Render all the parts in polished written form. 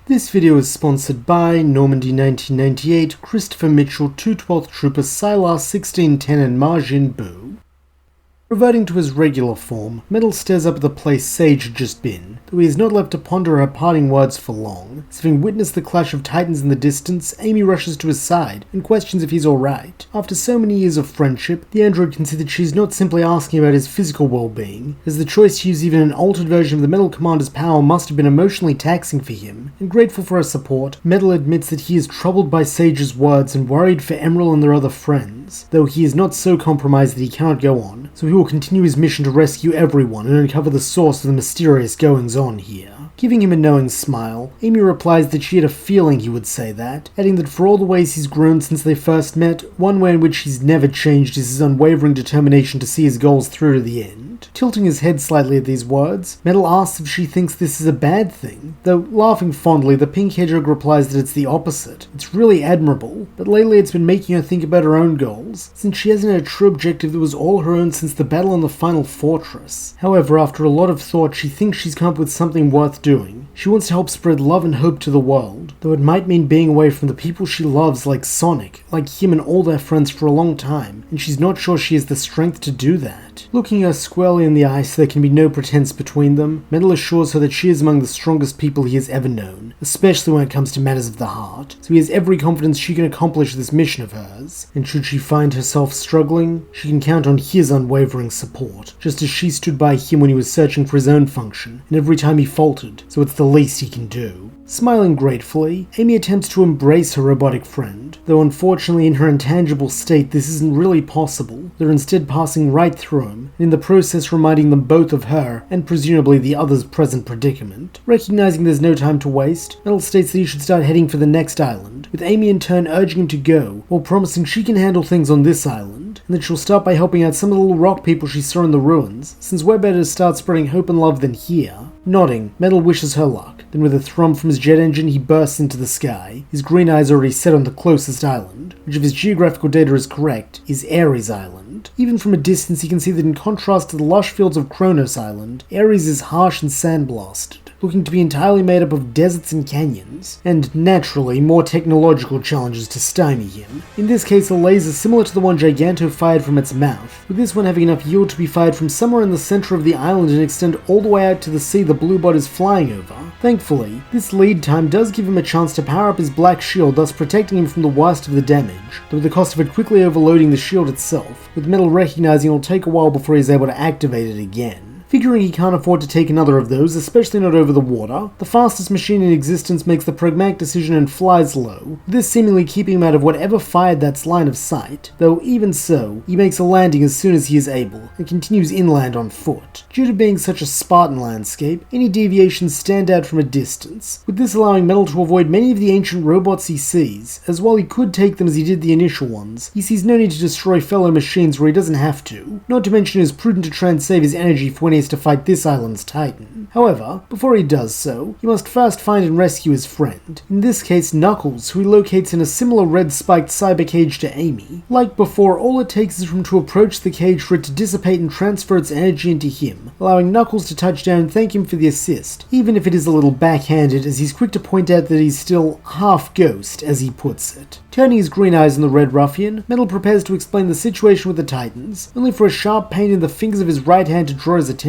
This video is sponsored by Normandy 1998, Christopher Mitchell, 212th Trooper, Silas 1610 and Marjin Boo. Reverting to his regular form, Metal stares up at the place Sage had just been, though he is not left to ponder her parting words for long. As having witnessed the clash of titans in the distance, Amy rushes to his side and questions if he's alright. After so many years of friendship, the android can see that she's not simply asking about his physical well-being, as the choice to use even an altered version of the Metal Commander's power must have been emotionally taxing for him, and grateful for her support, Metal admits that he is troubled by Sage's words and worried for Emerald and their other friends, though he is not so compromised that he cannot go on, so he will continue his mission to rescue everyone and uncover the source of the mysterious goings-on here. Giving him a knowing smile, Amy replies that she had a feeling he would say that, adding that for all the ways he's grown since they first met, one way in which he's never changed is his unwavering determination to see his goals through to the end. Tilting his head slightly at these words, Metal asks if she thinks this is a bad thing, though laughing fondly, the pink hedgehog replies that it's the opposite. It's really admirable, but lately it's been making her think about her own goals, since she hasn't had a true objective that was all her own since the battle on the final fortress. However, after a lot of thought, she thinks she's come up with something worth doing. She wants to help spread love and hope to the world, though it might mean being away from the people she loves like Sonic, like him and all their friends for a long time, and she's not sure she has the strength to do that. Looking her squarely in the eye so there can be no pretense between them, Metal assures her that she is among the strongest people he has ever known, especially when it comes to matters of the heart, so he has every confidence she can accomplish this mission of hers, and should she find herself struggling, she can count on his unwavering support, just as she stood by him when he was searching for his own function, and every time he faltered, so it's the least he can do. Smiling gratefully, Amy attempts to embrace her robotic friend, though unfortunately in her intangible state this isn't really possible. They're instead passing right through him, and in the process reminding them both of her, and presumably the other's present predicament. Recognizing there's no time to waste, Metal states that he should start heading for the next island, with Amy in turn urging him to go, while promising she can handle things on this island, and that she'll start by helping out some of the little rock people she saw in the ruins, since we're better to start spreading hope and love than here. Nodding, Metal wishes her luck, then with a thrum from his jet engine he bursts into the sky, his green eyes already set on the closest island, which if his geographical data is correct, is Aries Island. Even from a distance he can see that in contrast to the lush fields of Kronos Island, Aries is harsh and sandblasted, looking to be entirely made up of deserts and canyons, and naturally more technological challenges to stymie him. In this case a laser similar to the one Giganto fired from its mouth, with this one having enough yield to be fired from somewhere in the center of the island and extend all the way out to the sea the blue bot is flying over. Thankfully, this lead time does give him a chance to power up his black shield, thus protecting him from the worst of the damage, though at the cost of it quickly overloading the shield itself, with Metal recognizing it'll take a while before he's able to activate it again. Figuring he can't afford to take another of those, especially not over the water, the fastest machine in existence makes the pragmatic decision and flies low, this seemingly keeping him out of whatever fired that's line of sight, though even so, he makes a landing as soon as he is able, and continues inland on foot. Due to being such a Spartan landscape, any deviations stand out from a distance, with this allowing Metal to avoid many of the ancient robots he sees, as while he could take them as he did the initial ones, he sees no need to destroy fellow machines where he doesn't have to, not to mention it is prudent to try and save his energy for when he has to fight this island's titan. However, before he does so, he must first find and rescue his friend, in this case Knuckles, who he locates in a similar red-spiked cyber cage to Amy. Like before, all it takes is for him to approach the cage for it to dissipate and transfer its energy into him, allowing Knuckles to touch down and thank him for the assist, even if it is a little backhanded, as he's quick to point out that he's still half-ghost, as he puts it. Turning his green eyes on the Red Ruffian, Metal prepares to explain the situation with the Titans, only for a sharp pain in the fingers of his right hand to draw his attention.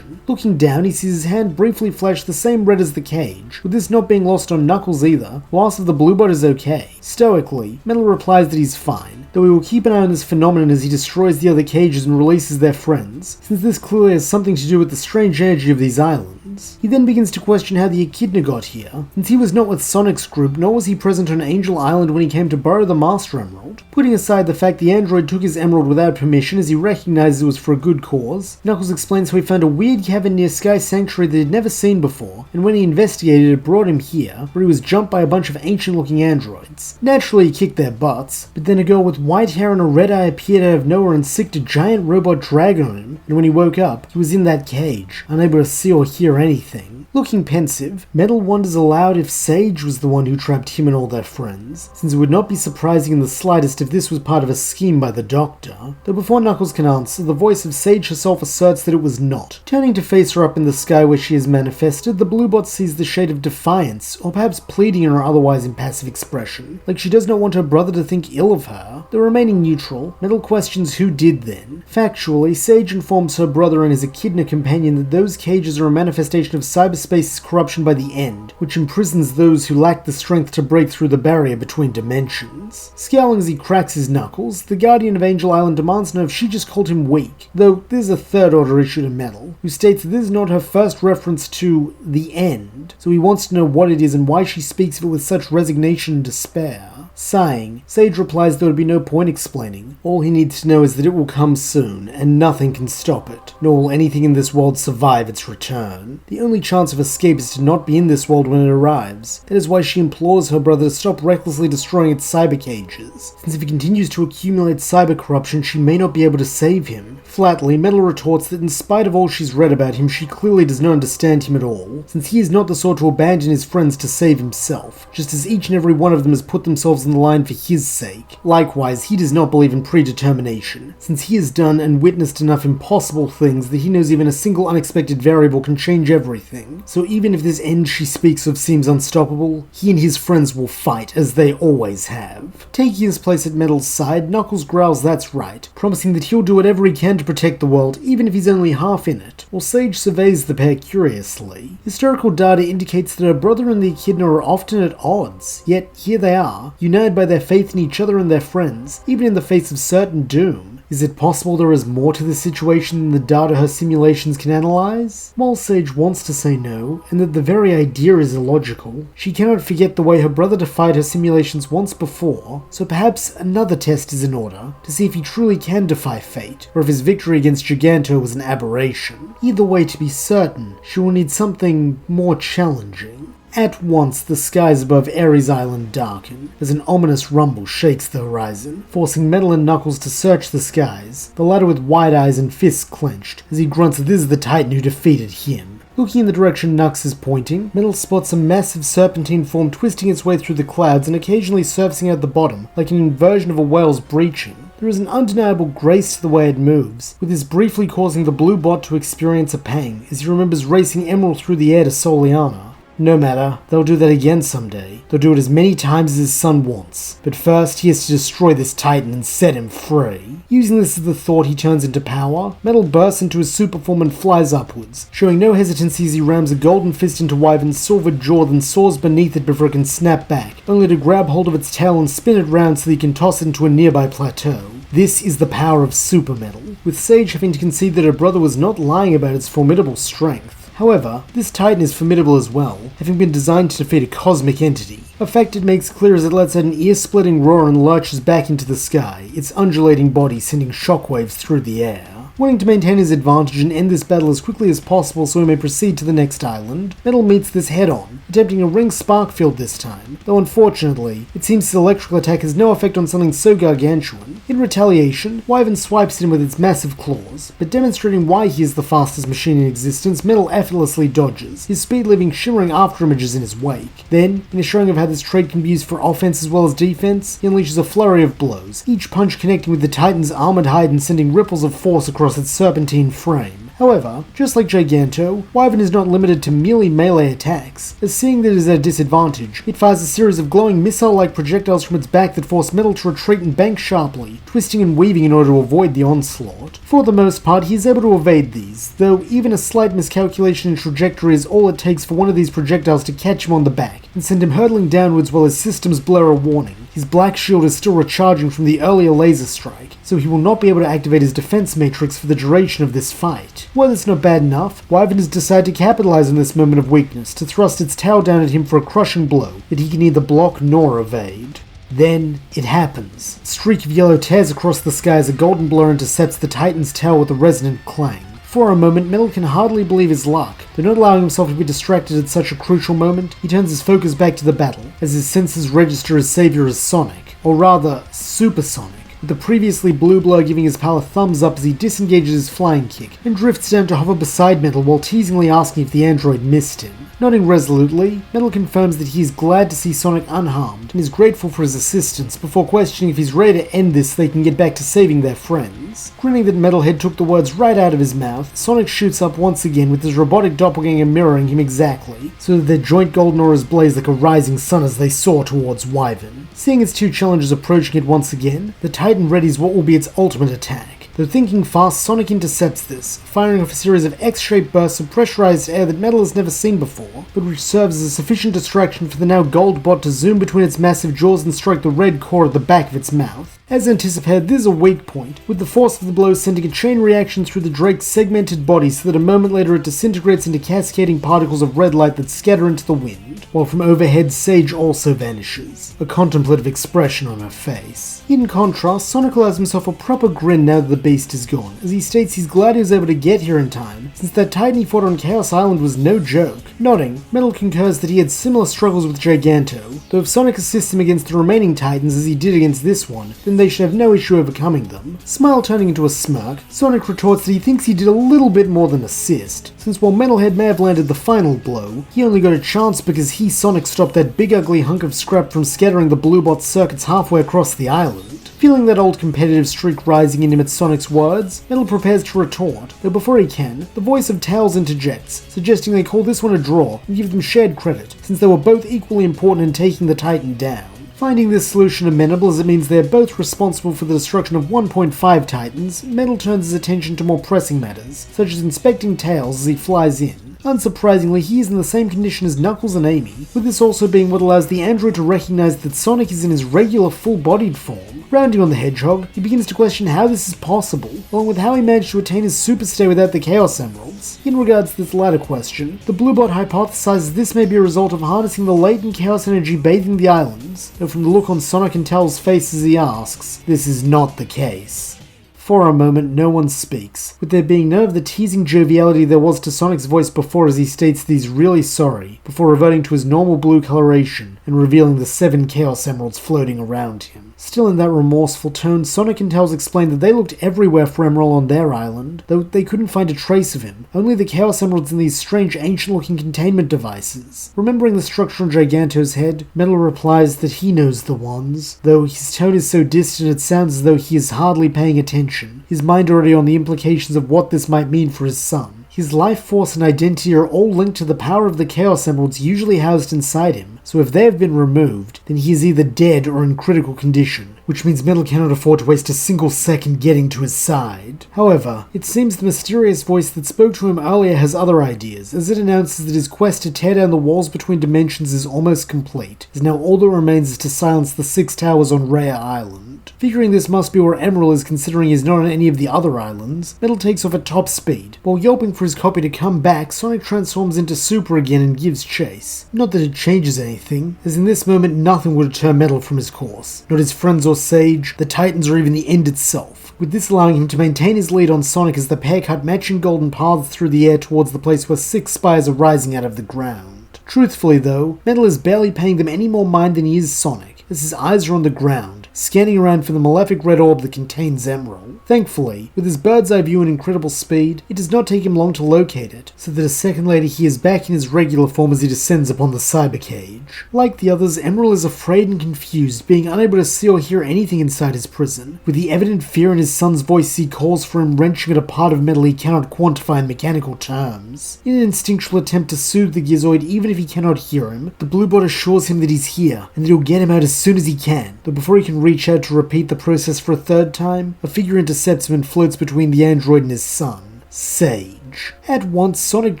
Looking down, he sees his hand briefly flash the same red as the cage, with this not being lost on Knuckles either, who asks if the blue bot is okay. Stoically, Metal replies that he's fine, though he will keep an eye on this phenomenon as he destroys the other cages and releases their friends, since this clearly has something to do with the strange energy of these islands. He then begins to question how the Echidna got here, since he was not with Sonic's group, nor was he present on Angel Island when he came to borrow the Master Emerald. Putting aside the fact the android took his emerald without permission as he recognizes it was for a good cause, Knuckles explains how he found a weird cavern near Sky Sanctuary that he'd never seen before, and when he investigated it brought him here, where he was jumped by a bunch of ancient looking androids. Naturally he kicked their butts, but then a girl with white hair and a red eye appeared out of nowhere and sicked a giant robot dragon on him, and when he woke up, he was in that cage, unable to see or hear anything. Looking pensive, Metal wonders aloud if Sage was the one who trapped him and all their friends, since it would not be surprising in the slightest if this was part of a scheme by the Doctor. Though before Knuckles can answer, the voice of Sage herself asserts that it was not. Turning to face her up in the sky where she is manifested, the Bluebot sees the shade of defiance, or perhaps pleading in her otherwise impassive expression, like she does not want her brother to think ill of her. Though remaining neutral, Metal questions who did then. Factually, Sage informs her brother and his echidna companion that those cages are a manifestation of cyberspace's corruption by the End, which imprisons those who lack the strength to break through the barrier between dimensions. Scowling as he cracks his knuckles, the Guardian of Angel Island demands to know if she just called him weak, though there's a third order issue to Metal, who states that this is not her first reference to the End, so he wants to know what it is and why she speaks of it with such resignation and despair. Sighing, Sage replies there would be no point explaining. All he needs to know is that it will come soon, and nothing can stop it, nor will anything in this world survive its return. The only chance of escape is to not be in this world when it arrives. That is why she implores her brother to stop recklessly destroying its cyber cages, since if he continues to accumulate cyber corruption, she may not be able to save him. Flatly, Metal retorts that in spite of all she's read about him, she clearly does not understand him at all, since he is not the sort to abandon his friends to save himself, just as each and every one of them has put themselves on the line for his sake. Likewise, he does not believe in predetermination, since he has done and witnessed enough impossible things that he knows even a single unexpected variable can change everything. So even if this end she speaks of seems unstoppable, he and his friends will fight, as they always have. Taking his place at Metal's side, Knuckles growls that's right, promising that he'll do whatever he can to protect the world, even if he's only half in it, while Sage surveys the pair curiously. Historical data indicates that her brother and the Echidna are often at odds, yet here they are, united by their faith in each other and their friends, even in the face of certain doom. Is it possible there is more to this situation than the data her simulations can analyze? While Sage wants to say no, and that the very idea is illogical, she cannot forget the way her brother defied her simulations once before, so perhaps another test is in order, to see if he truly can defy fate, or if his victory against Giganto was an aberration. Either way, to be certain, she will need something more challenging. At once, the skies above Aries Island darken, as an ominous rumble shakes the horizon, forcing Metal and Knuckles to search the skies, the latter with wide eyes and fists clenched, as he grunts that this is the Titan who defeated him. Looking in the direction Nux is pointing, Metal spots a massive serpentine form twisting its way through the clouds and occasionally surfacing at the bottom, like an inversion of a whale's breaching. There is an undeniable grace to the way it moves, with this briefly causing the blue bot to experience a pang, as he remembers racing Emerald through the air to Soliana. No matter, they'll do that again someday. They'll do it as many times as his son wants. But first, he has to destroy this Titan and set him free. Using this as the thought he turns into power, Metal bursts into his super form and flies upwards, showing no hesitancy as he rams a golden fist into Wyvern's silver jaw, then soars beneath it before it can snap back, only to grab hold of its tail and spin it round so that he can toss it into a nearby plateau. This is the power of Super Metal, with Sage having to concede that her brother was not lying about its formidable strength. However, this Titan is formidable as well, having been designed to defeat a cosmic entity, a fact it makes clear as it lets out an ear-splitting roar and lurches back into the sky, its undulating body sending shockwaves through the air. Wanting to maintain his advantage and end this battle as quickly as possible so he may proceed to the next island, Metal meets this head-on, attempting a ring spark field this time, though unfortunately, it seems his electrical attack has no effect on something so gargantuan. In retaliation, Wyvern swipes at him with its massive claws, but demonstrating why he is the fastest machine in existence, Metal effortlessly dodges, his speed leaving shimmering afterimages in his wake. Then, in a showing of how this trait can be used for offense as well as defense, he unleashes a flurry of blows, each punch connecting with the Titan's armored hide and sending ripples of force across its serpentine frame. However, just like Giganto, Wyvern is not limited to merely melee attacks, as seeing that it is at a disadvantage, it fires a series of glowing missile-like projectiles from its back that force Metal to retreat and bank sharply, twisting and weaving in order to avoid the onslaught. For the most part, he is able to evade these, though even a slight miscalculation in trajectory is all it takes for one of these projectiles to catch him on the back, and send him hurtling downwards while his systems blare a warning. His black shield is still recharging from the earlier laser strike, so he will not be able to activate his defense matrix for the duration of this fight. While that's not bad enough, Wyvern has decided to capitalize on this moment of weakness to thrust its tail down at him for a crushing blow that he can neither block nor evade. Then, it happens. A streak of yellow tears across the sky as a golden blur intercepts the Titan's tail with a resonant clang. For a moment, Metal can hardly believe his luck, but not allowing himself to be distracted at such a crucial moment, he turns his focus back to the battle, as his senses register his savior as Sonic, or rather, supersonic, with the previously blue blur giving his pal a thumbs up as he disengages his flying kick and drifts down to hover beside Metal while teasingly asking if the android missed him. Nodding resolutely, Metal confirms that he is glad to see Sonic unharmed and is grateful for his assistance before questioning if he's ready to end this so they can get back to saving their friends. Grinning that Metalhead took the words right out of his mouth, Sonic shoots up once again with his robotic doppelganger mirroring him exactly, so that their joint golden auras blaze like a rising sun as they soar towards Wyvern. Seeing its two challengers approaching it once again, the Titan readies what will be its ultimate attack. Though thinking fast, Sonic intercepts this, firing off a series of X-shaped bursts of pressurized air that Metal has never seen before, but which serves as a sufficient distraction for the now gold bot to zoom between its massive jaws and strike the red core at the back of its mouth. As anticipated, this is a weak point, with the force of the blow sending a chain reaction through the Drake's segmented body so that a moment later it disintegrates into cascading particles of red light that scatter into the wind, while from overhead Sage also vanishes, a contemplative expression on her face. In contrast, Sonic allows himself a proper grin now that the beast is gone, as he states he's glad he was able to get here in time, since that Titan he fought on Chaos Island was no joke. Nodding, Metal concurs that he had similar struggles with Giganto, though if Sonic assists him against the remaining Titans as he did against this one, then they should have no issue overcoming them. Smile turning into a smirk, Sonic retorts that he thinks he did a little bit more than assist, since while Metalhead may have landed the final blow, he only got a chance because he, Sonic, stopped that big ugly hunk of scrap from scattering the Bluebot circuits halfway across the island. Feeling that old competitive streak rising in him at Sonic's words, Metal prepares to retort, though before he can, the voice of Tails interjects, suggesting they call this one a draw and give them shared credit, since they were both equally important in taking the Titan down. Finding this solution amenable as it means they are both responsible for the destruction of 1.5 Titans, Metal turns his attention to more pressing matters, such as inspecting Tails as he flies in. Unsurprisingly, he is in the same condition as Knuckles and Amy, with this also being what allows the android to recognize that Sonic is in his regular full-bodied form. Rounding on the Hedgehog, he begins to question how this is possible, along with how he managed to attain his super stay without the Chaos Emeralds. In regards to this latter question, the Bluebot hypothesizes this may be a result of harnessing the latent Chaos energy bathing the islands, though from the look on Sonic and Tails' faces he asks, this is not the case. For a moment, no one speaks, with there being none of the teasing joviality there was to Sonic's voice before as he states that he's really sorry, before reverting to his normal blue coloration and revealing the 7 Chaos Emeralds floating around him. Still in that remorseful tone, Sonic and Tails explain that they looked everywhere for Emerald on their island, though they couldn't find a trace of him, only the Chaos Emeralds in these strange ancient-looking containment devices. Remembering the structure on Giganto's head, Metal replies that he knows the ones, though his tone is so distant it sounds as though he is hardly paying attention, his mind already on the implications of what this might mean for his son. His life force and identity are all linked to the power of the Chaos Emeralds usually housed inside him, so if they have been removed, then he is either dead or in critical condition, which means Metal cannot afford to waste a single second getting to his side. However, it seems the mysterious voice that spoke to him earlier has other ideas, as it announces that his quest to tear down the walls between dimensions is almost complete, as now all that remains is to silence the 6 towers on Rhea Island. Figuring this must be where Emerald is considering he's not on any of the other islands, Metal takes off at top speed. While yelping for his copy to come back, Sonic transforms into Super again and gives chase. Not that it changes anything, as in this moment nothing would deter Metal from his course. Not his friends or Sage, the Titans or even the end itself, with this allowing him to maintain his lead on Sonic as the pair cut matching golden paths through the air towards the place where 6 spires are rising out of the ground. Truthfully though, Metal is barely paying them any more mind than he is Sonic, as his eyes are on the ground, scanning around for the malefic red orb that contains Emerald. Thankfully, with his bird's eye view and incredible speed, it does not take him long to locate it, so that a second later he is back in his regular form as he descends upon the cyber cage. Like the others, Emerald is afraid and confused, being unable to see or hear anything inside his prison, with the evident fear in his son's voice he calls for him wrenching at a part of Metal he cannot quantify in mechanical terms. In an instinctual attempt to soothe the Gizoid even if he cannot hear him, the Bluebot assures him that he's here, and that he'll get him out as soon as he can, though before he can reach out to repeat the process for a third time, a figure intercepts him and floats between the android and his son, Sage. At once, Sonic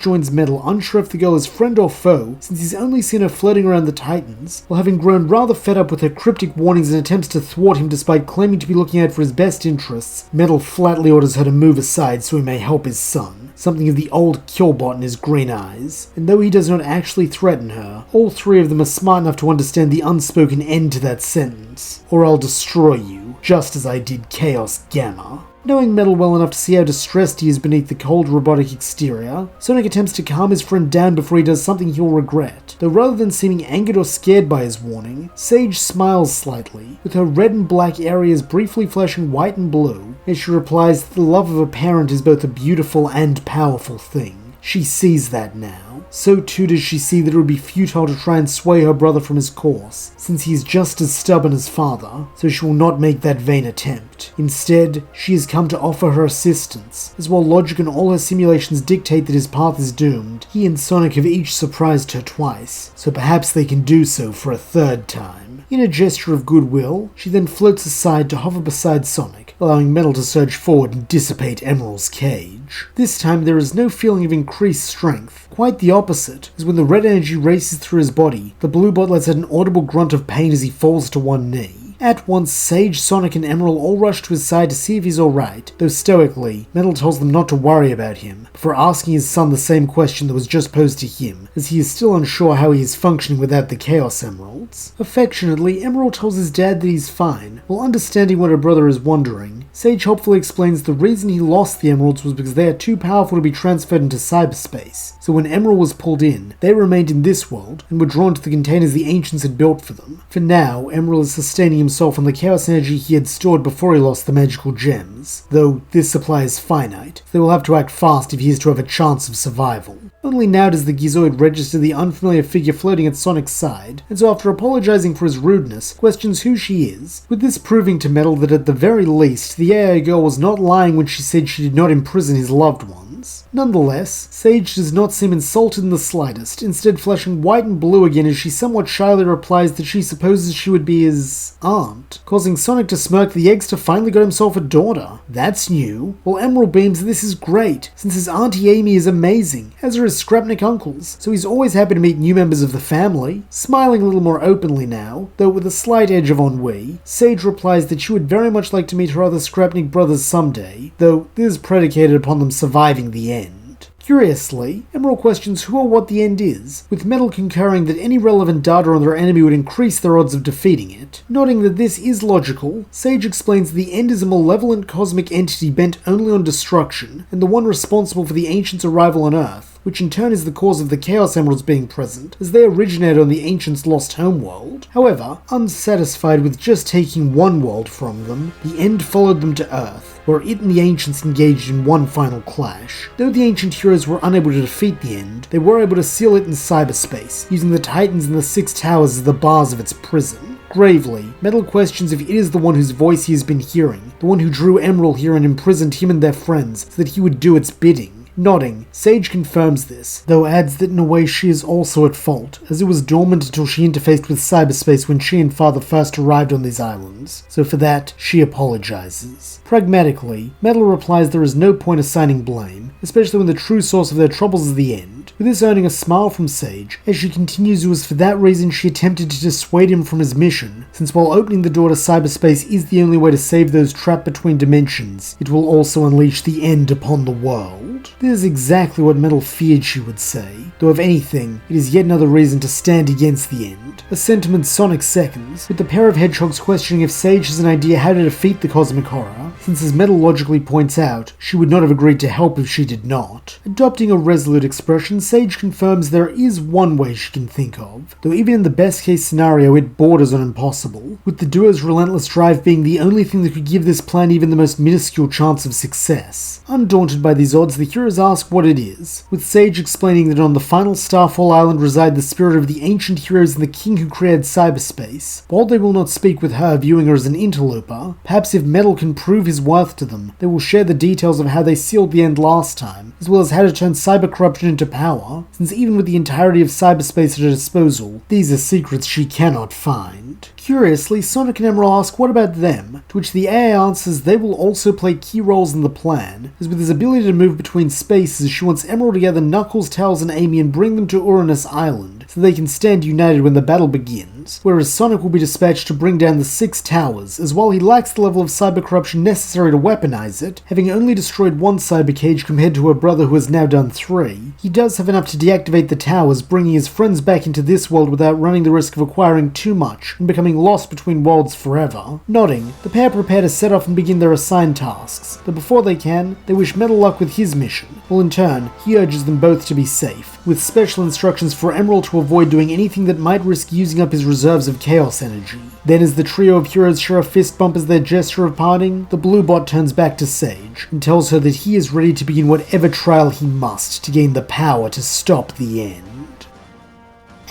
joins Metal, unsure if the girl is friend or foe, since he's only seen her floating around the Titans, while having grown rather fed up with her cryptic warnings and attempts to thwart him despite claiming to be looking out for his best interests, Metal flatly orders her to move aside so he may help his son, something of the old Killbot in his green eyes, and though he does not actually threaten her, all 3 of them are smart enough to understand the unspoken end to that sentence, or I'll destroy you, just as I did Chaos Gamma. Knowing Metal well enough to see how distressed he is beneath the cold robotic exterior, Sonic attempts to calm his friend down before he does something he'll regret. Though rather than seeming angered or scared by his warning, Sage smiles slightly, with her red and black areas briefly flashing white and blue, as she replies that the love of a parent is both a beautiful and powerful thing. She sees that now. So too does she see that it would be futile to try and sway her brother from his course, since he is just as stubborn as father, so she will not make that vain attempt. Instead, she has come to offer her assistance, as while logic and all her simulations dictate that his path is doomed, he and Sonic have each surprised her twice, so perhaps they can do so for a third time. In a gesture of goodwill, she then floats aside to hover beside Sonic, allowing Metal to surge forward and dissipate Emerald's cage. This time there is no feeling of increased strength. Quite the opposite, as when the red energy races through his body, the blue bot lets out an audible grunt of pain as he falls to one knee. At once, Sage, Sonic, and Emerald all rush to his side to see if he's alright, though stoically, Metal tells them not to worry about him, before asking his son the same question that was just posed to him, as he is still unsure how he is functioning without the Chaos Emeralds. Affectionately, Emerald tells his dad that he's fine, while understanding what her brother is wondering. Sage hopefully explains the reason he lost the Emeralds was because they are too powerful to be transferred into cyberspace, so when Emerald was pulled in, they remained in this world, and were drawn to the containers the Ancients had built for them. For now, Emerald is sustaining himself on the chaos energy he had stored before he lost the magical gems, though this supply is finite, so they will have to act fast if he is to have a chance of survival. Only now does the Gizoid register the unfamiliar figure floating at Sonic's side, and so after apologizing for his rudeness, questions who she is, with this proving to Metal that at the very least, the AI girl was not lying when she said she did not imprison his loved ones. Nonetheless, Sage does not seem insulted in the slightest, instead flashing white and blue again as she somewhat shyly replies that she supposes she would be his aunt, causing Sonic to smirk the eggs to finally got himself a daughter. That's new. While Emerald beams that this is great, since his Auntie Amy is amazing, as are his Scrapnik uncles, so he's always happy to meet new members of the family. Smiling a little more openly now, though with a slight edge of ennui, Sage replies that she would very much like to meet her other Scrapnik brothers someday, though this is predicated upon them surviving the end. Curiously, Emerald questions who or what the end is, with Metal concurring that any relevant data on their enemy would increase their odds of defeating it. Noting that this is logical, Sage explains the end is a malevolent cosmic entity bent only on destruction, and the one responsible for the Ancients' arrival on Earth, which in turn is the cause of the Chaos Emeralds being present, as they originated on the Ancients' lost homeworld. However, unsatisfied with just taking one world from them, the end followed them to Earth, where it and the Ancients engaged in one final clash. Though the Ancient heroes were unable to defeat the end, they were able to seal it in cyberspace, using the Titans and the Six Towers as the bars of its prison. Gravely, Metal questions if it is the one whose voice he has been hearing, the one who drew Emerald here and imprisoned him and their friends, so that he would do its bidding. Nodding, Sage confirms this, though adds that in a way she is also at fault, as it was dormant until she interfaced with cyberspace when she and Father first arrived on these islands, so for that, she apologizes. Pragmatically, Metal replies there is no point assigning blame, especially when the true source of their troubles is the end, with this earning a smile from Sage, as she continues it was for that reason she attempted to dissuade him from his mission, since while opening the door to cyberspace is the only way to save those trapped between dimensions, it will also unleash the end upon the world. This is exactly what Metal feared she would say, though if anything, it is yet another reason to stand against the end, a sentiment Sonic seconds, with the pair of hedgehogs questioning if Sage has an idea how to defeat the cosmic horror, since as Metal logically points out, she would not have agreed to help if she did not. Adopting a resolute expression, Sage confirms there is one way she can think of, though even in the best case scenario it borders on impossible, with the duo's relentless drive being the only thing that could give this plan even the most minuscule chance of success. Undaunted by these odds, the heroes ask what it is, with Sage explaining that on the final Starfall Island reside the spirit of the ancient heroes and the king who created cyberspace. While they will not speak with her, viewing her as an interloper, perhaps if Metal can prove his worth to them, they will share the details of how they sealed the end last time, as well as how to turn cyber corruption into power, since even with the entirety of cyberspace at her disposal, these are secrets she cannot find. Curiously, Sonic and Emerald ask what about them, to which the AI answers they will also play key roles in the plan, as with his ability to move between spaces, she wants Emerald to gather Knuckles, Tails, and Amy and bring them to Uranus Island, so they can stand united when the battle begins, whereas Sonic will be dispatched to bring down the 6 towers, as while he lacks the level of cyber corruption necessary to weaponize it, having only destroyed 1 cyber cage compared to her brother who has now done 3, he does have enough to deactivate the towers, bringing his friends back into this world without running the risk of acquiring too much and becoming lost between worlds forever. Nodding, the pair prepare to set off and begin their assigned tasks, but before they can, they wish Metal luck with his mission, while in turn, he urges them both to be safe, with special instructions for Emerald to avoid doing anything that might risk using up his reserves of chaos energy. Then as the trio of heroes share a fist bump as their gesture of parting, the blue bot turns back to Sage, and tells her that he is ready to begin whatever trial he must to gain the power to stop the end.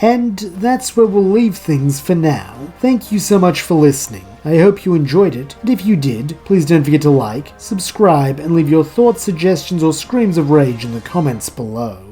And that's where we'll leave things for now. Thank you so much for listening. I hope you enjoyed it, and if you did, please don't forget to like, subscribe, and leave your thoughts, suggestions, or screams of rage in the comments below.